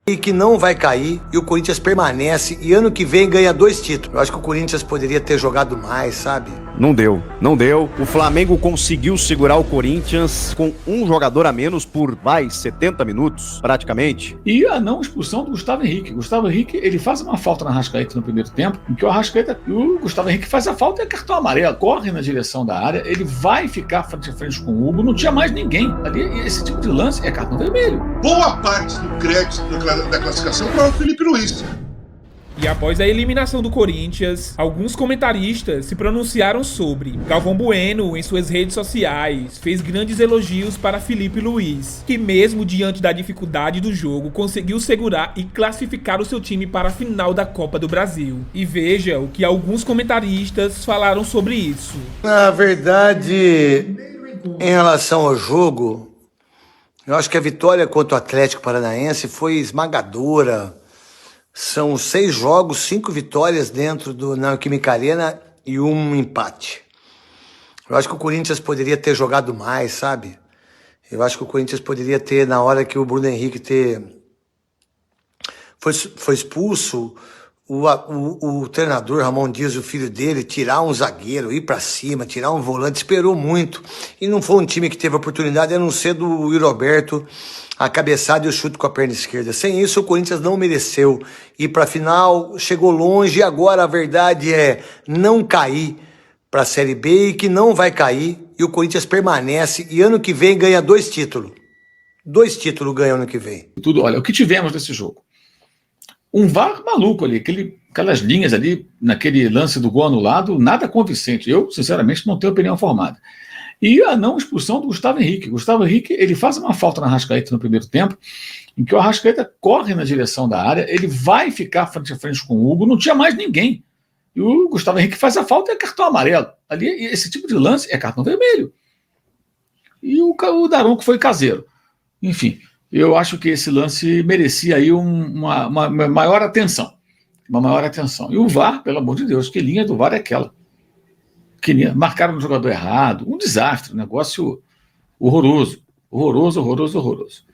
E que não vai cair, e o Corinthians permanece, e ano que vem ganha 2 títulos. Eu acho que o Corinthians poderia ter jogado mais, sabe? Não deu. O Flamengo conseguiu segurar o Corinthians com um jogador a menos por, 70 minutos, praticamente. E a não expulsão do Gustavo Henrique. Gustavo Henrique, ele faz uma falta na Arrascaeta no primeiro tempo, em que o Gustavo Henrique faz a falta e é cartão amarelo, corre na direção da área, ele vai ficar frente a frente com o Hugo, não tinha mais ninguém. Ali, esse tipo de lance é cartão vermelho. Boa parte do crédito da classificação para o Felipe Luiz. E após a eliminação do Corinthians, alguns comentaristas se pronunciaram sobre. Galvão Bueno, em suas redes sociais, fez grandes elogios para Felipe Luiz, que mesmo diante da dificuldade do jogo, conseguiu segurar e classificar o seu time para a final da Copa do Brasil. E veja o que alguns comentaristas falaram sobre isso. Na verdade, em relação ao jogo, eu acho que a vitória contra o Atlético Paranaense foi esmagadora. São 6 jogos, 5 vitórias dentro do Neoquímica Arena e 1 empate. Eu acho que o Corinthians poderia ter jogado mais, sabe? Eu acho que o Corinthians poderia ter, na hora que o Bruno Henrique foi expulso, o treinador Ramon Dias, o filho dele, tirar um zagueiro, ir pra cima, tirar um volante, esperou muito. E não foi um time que teve oportunidade, a não ser do Yuri Alberto, a cabeçada e o chute com a perna esquerda. Sem isso, o Corinthians não mereceu ir pra final, chegou longe, e agora a verdade é não cair pra Série B, e que não vai cair, e o Corinthians permanece, e ano que vem ganha 2 títulos. 2 títulos ganha ano que vem. Olha, o que tivemos nesse jogo? Um VAR maluco ali, aquelas linhas ali, naquele lance do gol anulado, nada convincente. Eu, sinceramente, não tenho opinião formada. E a não expulsão do Gustavo Henrique. Gustavo Henrique, ele faz uma falta na Arrascaeta no primeiro tempo, em que o Arrascaeta corre na direção da área, ele vai ficar frente a frente com o Hugo, não tinha mais ninguém. E o Gustavo Henrique faz a falta e é cartão amarelo. Ali, esse tipo de lance é cartão vermelho. E o Daronco foi caseiro. Enfim, eu acho que esse lance merecia aí uma maior atenção. Uma maior atenção. E o VAR, pelo amor de Deus, que linha do VAR é aquela? Marcaram o jogador errado, um desastre, um negócio horroroso. Horroroso.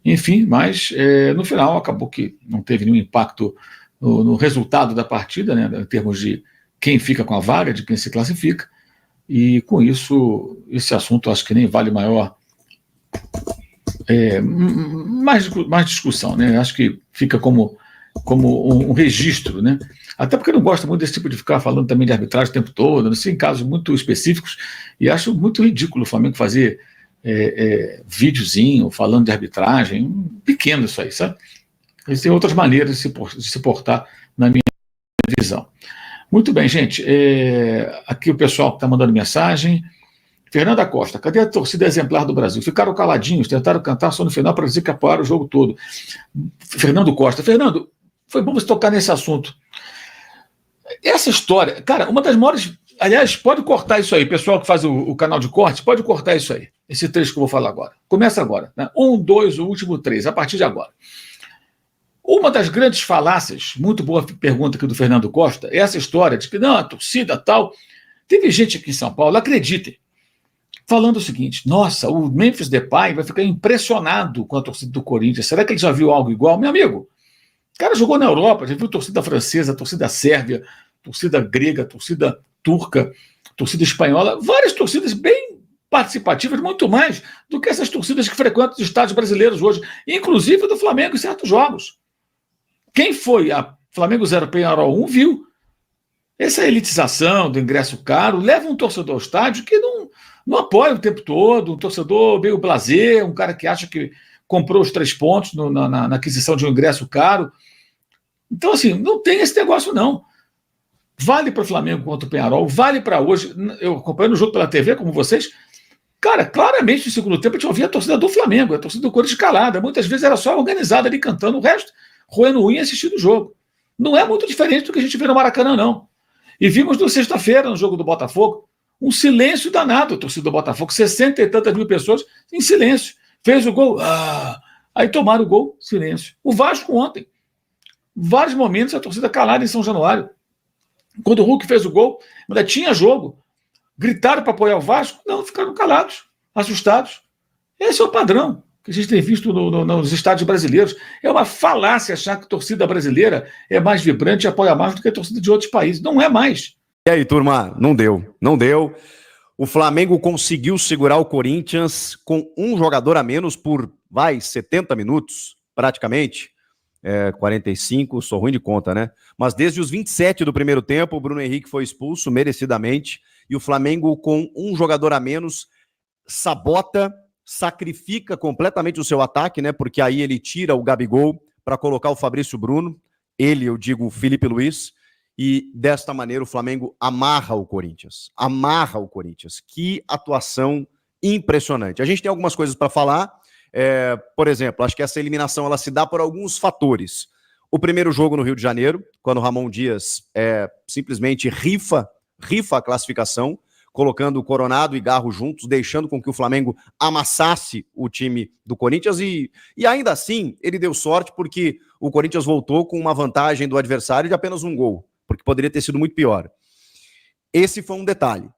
Enfim, mas no final acabou que não teve nenhum impacto no resultado da partida, né, em termos de quem fica com a vaga, de quem se classifica, e com isso, esse assunto acho que nem vale mais discussão, né? Acho que fica como um registro, né? Até porque eu não gosto muito desse tipo de ficar falando também de arbitragem o tempo todo, assim, em casos muito específicos, e acho muito ridículo o Flamengo fazer videozinho falando de arbitragem, pequeno isso aí, sabe? Existem outras maneiras de se portar, na minha visão. Muito bem, gente, aqui o pessoal está mandando mensagem. Fernanda Costa, cadê a torcida exemplar do Brasil? Ficaram caladinhos, tentaram cantar só no final para dizer que apoiaram o jogo todo. Fernando Costa, Fernando, foi bom você tocar nesse assunto. Essa história, cara, uma das maiores... Aliás, pode cortar isso aí, pessoal que faz o canal de corte, pode cortar isso aí, esse trecho que eu vou falar agora. Começa agora, né? 1, 2, o último 3, a partir de agora. Uma das grandes falácias, muito boa pergunta aqui do Fernando Costa, é essa história de que, não, a torcida tal... Teve gente aqui em São Paulo, acreditem, falando o seguinte: nossa, o Memphis Depay vai ficar impressionado com a torcida do Corinthians. Será que ele já viu algo igual? Meu amigo, o cara jogou na Europa, já viu torcida francesa, torcida sérvia, torcida grega, torcida turca, torcida espanhola, várias torcidas bem participativas, muito mais do que essas torcidas que frequentam os estádios brasileiros hoje, inclusive do Flamengo em certos jogos. Quem foi a Flamengo 0 Penharol 1 viu. Essa elitização do ingresso caro leva um torcedor ao estádio que não apoia o tempo todo, um torcedor meio blasé, um cara que acha que comprou os 3 pontos na aquisição de um ingresso caro. Então, assim, não tem esse negócio, não. Vale para o Flamengo contra o Penharol, vale para hoje. Eu acompanhando o jogo pela TV, como vocês, cara, claramente no segundo tempo a gente ouvia a torcida do Flamengo, a torcida do Corinthians calada. Muitas vezes era só organizada ali cantando, o resto roendo unha e assistindo o jogo. Não é muito diferente do que a gente vê no Maracanã, não. E vimos na sexta-feira, no jogo do Botafogo, um silêncio danado, a torcida do Botafogo, 60 e tantas mil pessoas em silêncio. Fez o gol, aí tomaram o gol, silêncio. O Vasco ontem, vários momentos a torcida calada em São Januário. Quando o Hulk fez o gol, ainda tinha jogo, gritaram para apoiar o Vasco, não, ficaram calados, assustados. Esse é o padrão que a gente tem visto nos estádios brasileiros. É uma falácia achar que a torcida brasileira é mais vibrante e apoia mais do que a torcida de outros países. Não é mais. E aí, turma? Não deu. Não deu. O Flamengo conseguiu segurar o Corinthians com um jogador a menos por, 70 minutos, praticamente. 45, sou ruim de conta, né? Mas desde os 27 do primeiro tempo, o Bruno Henrique foi expulso, merecidamente, e o Flamengo, com um jogador a menos, sabota, sacrifica completamente o seu ataque, né? Porque aí ele tira o Gabigol para colocar o Fabrício Bruno, ele, eu digo, o Felipe Luiz, e desta maneira o Flamengo amarra o Corinthians. Amarra o Corinthians. Que atuação impressionante. A gente tem algumas coisas para falar. Por exemplo, acho que essa eliminação ela se dá por alguns fatores. O primeiro jogo no Rio de Janeiro, quando o Ramon Dias simplesmente rifa a classificação, colocando o Coronado e Garro juntos, deixando com que o Flamengo amassasse o time do Corinthians e ainda assim ele deu sorte porque o Corinthians voltou com uma vantagem do adversário de apenas um gol, porque poderia ter sido muito pior. Esse foi um detalhe.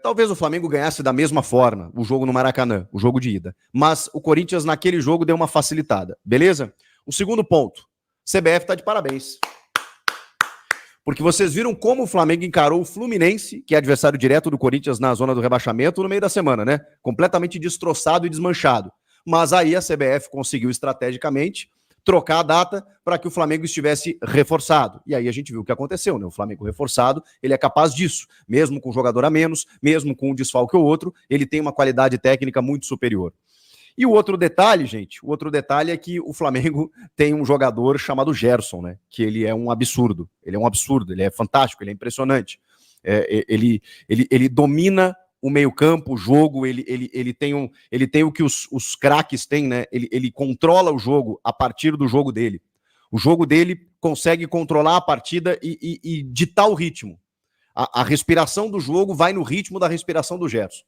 Talvez o Flamengo ganhasse da mesma forma o jogo no Maracanã, o jogo de ida, mas o Corinthians naquele jogo deu uma facilitada, beleza? O segundo ponto, CBF tá de parabéns. Porque vocês viram como o Flamengo encarou o Fluminense, que é adversário direto do Corinthians na zona do rebaixamento, no meio da semana, né? Completamente destroçado e desmanchado. Mas aí a CBF conseguiu estrategicamente trocar a data para que o Flamengo estivesse reforçado. E aí a gente viu o que aconteceu, né? O Flamengo reforçado, ele é capaz disso. Mesmo com um jogador a menos, mesmo com um desfalque ou outro, ele tem uma qualidade técnica muito superior. E o outro detalhe, gente, é que o Flamengo tem um jogador chamado Gerson, né? Que ele é um absurdo, ele é fantástico, ele é impressionante. Ele domina o meio-campo, o jogo, ele tem o que os craques têm, né? Ele controla o jogo a partir do jogo dele. O jogo dele consegue controlar a partida e ditar o ritmo. A respiração do jogo vai no ritmo da respiração do Gerson.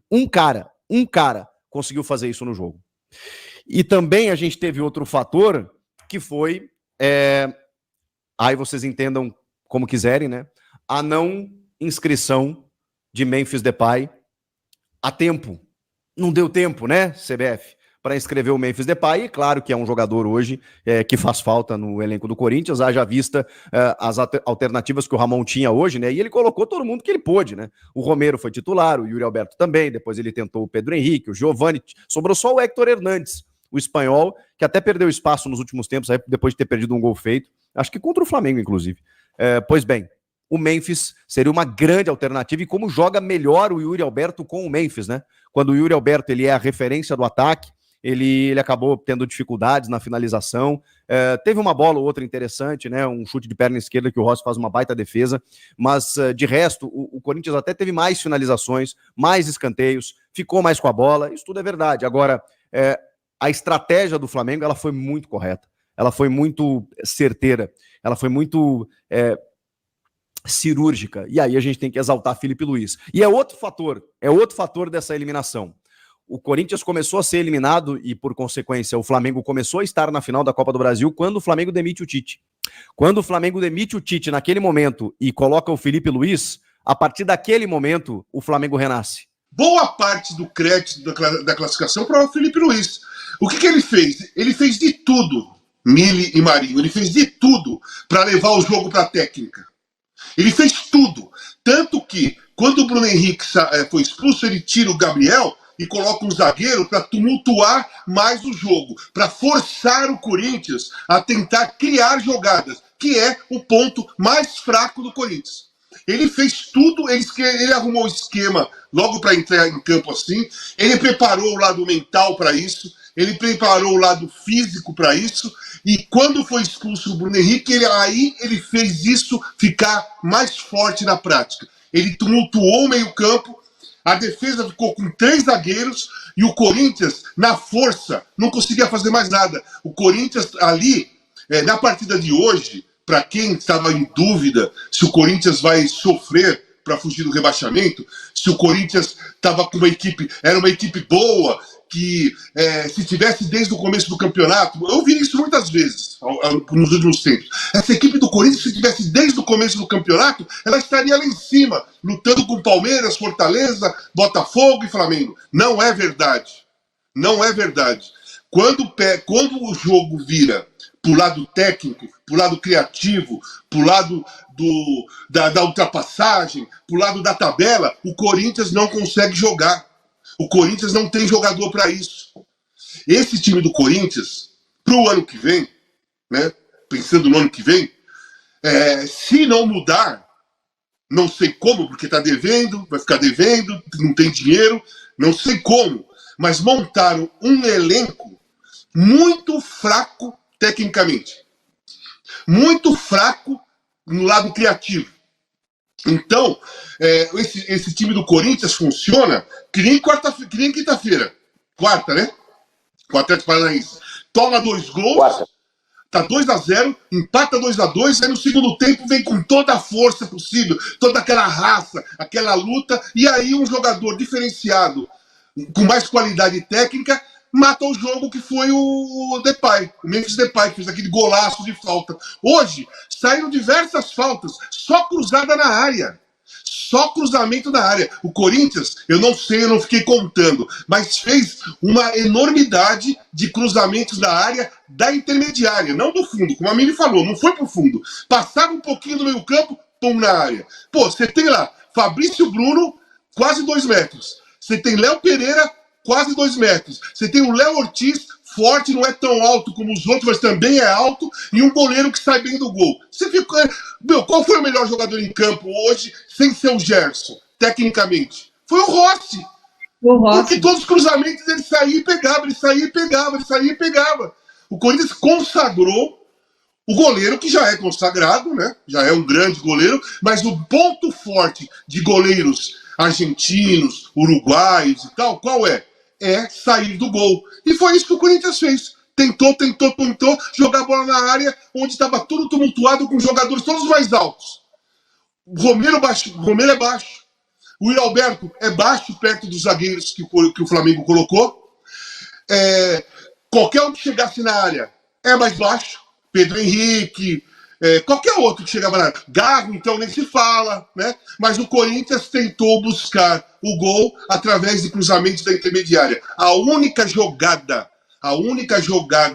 Um cara conseguiu fazer isso no jogo. E também a gente teve outro fator que foi, aí vocês entendam como quiserem, né? A não inscrição de Memphis Depay a tempo. Não deu tempo, né, CBF, para inscrever o Memphis Depay. E claro que é um jogador hoje que faz falta no elenco do Corinthians, haja vista as alternativas que o Ramon tinha hoje, né? E ele colocou todo mundo que ele pôde, né? O Romero foi titular, o Yuri Alberto também, depois ele tentou o Pedro Henrique, o Giovani, sobrou só o Héctor Hernandes, o espanhol, que até perdeu espaço nos últimos tempos, depois de ter perdido um gol feito, acho que contra o Flamengo, inclusive. Pois bem, o Memphis seria uma grande alternativa, e como joga melhor o Yuri Alberto com o Memphis, né? Quando o Yuri Alberto ele é a referência do ataque, ele acabou tendo dificuldades na finalização, teve uma bola ou outra interessante, né? Um chute de perna esquerda que o Rossi faz uma baita defesa, mas de resto, o Corinthians até teve mais finalizações, mais escanteios, ficou mais com a bola, isso tudo é verdade. Agora, a estratégia do Flamengo, ela foi muito correta, ela foi muito certeira, ela foi muito cirúrgica, e aí a gente tem que exaltar Felipe Luiz. E é outro fator dessa eliminação. O Corinthians começou a ser eliminado e, por consequência, o Flamengo começou a estar na final da Copa do Brasil quando o Flamengo demite o Tite. Quando o Flamengo demite o Tite naquele momento e coloca o Felipe Luiz, a partir daquele momento, o Flamengo renasce. Boa parte do crédito da classificação para o Felipe Luiz. O que ele fez? Ele fez de tudo, Mili e Marinho, ele fez de tudo para levar o jogo para a técnica. Ele fez tudo. Tanto que, quando o Bruno Henrique foi expulso, ele tira o Gabriel e coloca um zagueiro para tumultuar mais o jogo, para forçar o Corinthians a tentar criar jogadas, que é o ponto mais fraco do Corinthians. Ele fez tudo, ele arrumou o esquema logo para entrar em campo assim, ele preparou o lado mental para isso, ele preparou o lado físico para isso, e quando foi expulso o Bruno Henrique, ele fez isso ficar mais forte na prática. Ele tumultuou o meio-campo, a defesa ficou com 3 zagueiros e o Corinthians, na força, não conseguia fazer mais nada. O Corinthians ali, na partida de hoje, para quem estava em dúvida se o Corinthians vai sofrer para fugir do rebaixamento, se o Corinthians estava com era uma equipe boa, que se tivesse desde o começo do campeonato, eu vi isso muitas vezes nos últimos tempos, essa equipe do Corinthians, se tivesse desde o começo do campeonato, ela estaria lá em cima, lutando com Palmeiras, Fortaleza, Botafogo e Flamengo. Não é verdade. Não é verdade. Quando o jogo vira pro lado técnico, pro lado criativo, pro lado da ultrapassagem, pro lado da tabela, o Corinthians não consegue jogar. O Corinthians não tem jogador para isso. Esse time do Corinthians, pro ano que vem, né, pensando no ano que vem, se não mudar, não sei como, porque está devendo, vai ficar devendo, não tem dinheiro, não sei como, mas montaram um elenco muito fraco tecnicamente, muito fraco no lado criativo. Então, esse time do Corinthians funciona que nem quinta-feira, quarta, né? Com o Atlético Paranaense. Toma 2 gols, quarta. Tá 2-0, empata 2-2, aí no segundo tempo vem com toda a força possível, toda aquela raça, aquela luta, e aí um jogador diferenciado, com mais qualidade técnica, mata o jogo, que foi o Depay, o Memphis Depay, que fez aquele golaço de falta. Hoje, saíram diversas faltas, só cruzada na área. Só cruzamento na área. O Corinthians, eu não sei, eu não fiquei contando, mas fez uma enormidade de cruzamentos na área da intermediária, não do fundo, como a Mili falou, não foi pro fundo. Passava um pouquinho do meio campo, pum, na área. Pô, você tem lá Fabrício Bruno, quase 2 metros. Você tem Léo Pereira, quase 2 metros. Você tem o Léo Ortiz, forte, não é tão alto como os outros, mas também é alto, e um goleiro que sai bem do gol. Você ficou... qual foi o melhor jogador em campo hoje, sem ser o Gerson, tecnicamente? Foi o Rossi. Porque todos os cruzamentos ele saía e pegava, ele saía e pegava, ele saía e pegava. O Corinthians consagrou o goleiro, que já é consagrado, né? Já é um grande goleiro, mas o ponto forte de goleiros argentinos, uruguaios e tal, qual é? É sair do gol. E foi isso que o Corinthians fez. Tentou jogar a bola na área, onde estava tudo tumultuado, com jogadores todos mais altos. O Romero é baixo. O Yuri Alberto é baixo, perto dos zagueiros que o Flamengo colocou. Qualquer um que chegasse na área é mais baixo. Pedro Henrique, qualquer outro que chegava na área. Garro, então, nem se fala, né? Mas o Corinthians tentou buscar o gol através de cruzamentos da intermediária. A única jogada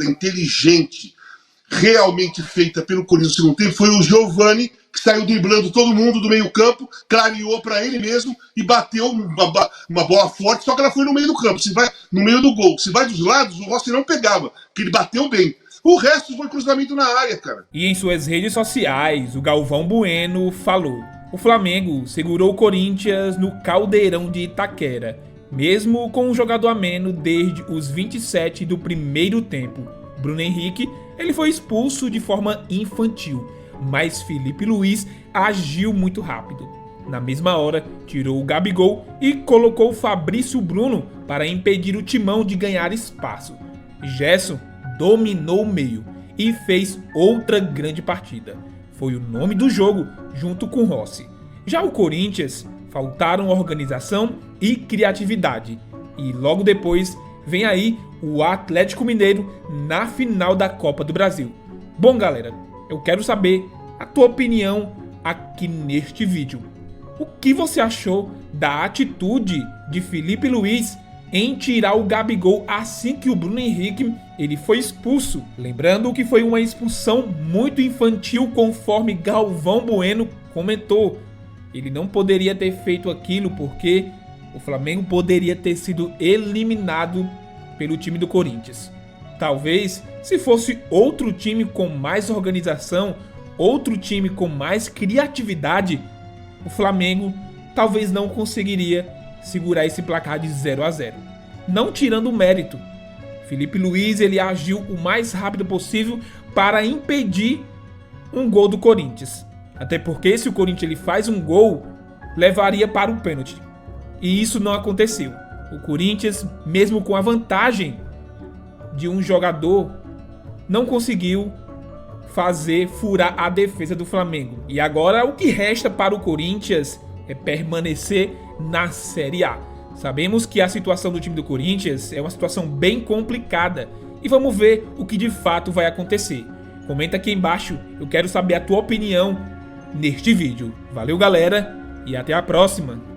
inteligente realmente feita pelo Corinthians no segundo tempo foi o Giovani, que saiu driblando todo mundo do meio campo, clareou para ele mesmo e bateu uma bola forte, só que ela foi no meio do campo, se vai no meio do gol. Se vai dos lados, o Rossi não pegava, porque ele bateu bem. O resto foi cruzamento na área, cara. E em suas redes sociais, o Galvão Bueno falou: o Flamengo segurou o Corinthians no caldeirão de Itaquera, mesmo com um jogador a menos desde os 27 do primeiro tempo. Bruno Henrique, ele foi expulso de forma infantil, mas Felipe Luiz agiu muito rápido. Na mesma hora, tirou o Gabigol e colocou o Fabrício Bruno para impedir o Timão de ganhar espaço. Gerson dominou o meio e fez outra grande partida. Foi o nome do jogo, junto com Rossi. Já o Corinthians, faltaram organização e criatividade. E logo depois, vem aí o Atlético Mineiro na final da Copa do Brasil. Bom, galera, eu quero saber a tua opinião aqui neste vídeo. O que você achou da atitude de Felipe Luiz em tirar o Gabigol assim que o Bruno Henrique ele foi expulso? Lembrando que foi uma expulsão muito infantil, conforme Galvão Bueno comentou. Ele não poderia ter feito aquilo porque o Flamengo poderia ter sido eliminado pelo time do Corinthians. Talvez, se fosse outro time com mais organização, outro time com mais criatividade, o Flamengo talvez não conseguiria segurar esse placar de 0-0. Não tirando o mérito, Felipe Luiz ele agiu o mais rápido possível para impedir um gol do Corinthians. Até porque se o Corinthians ele faz um gol, levaria para o pênalti. E isso não aconteceu. O Corinthians, mesmo com a vantagem de um jogador, não conseguiu furar a defesa do Flamengo. E agora o que resta para o Corinthians é permanecer na Série A. Sabemos que a situação do time do Corinthians é uma situação bem complicada. E vamos ver o que de fato vai acontecer. Comenta aqui embaixo, eu quero saber a tua opinião neste vídeo. Valeu, galera, e até a próxima!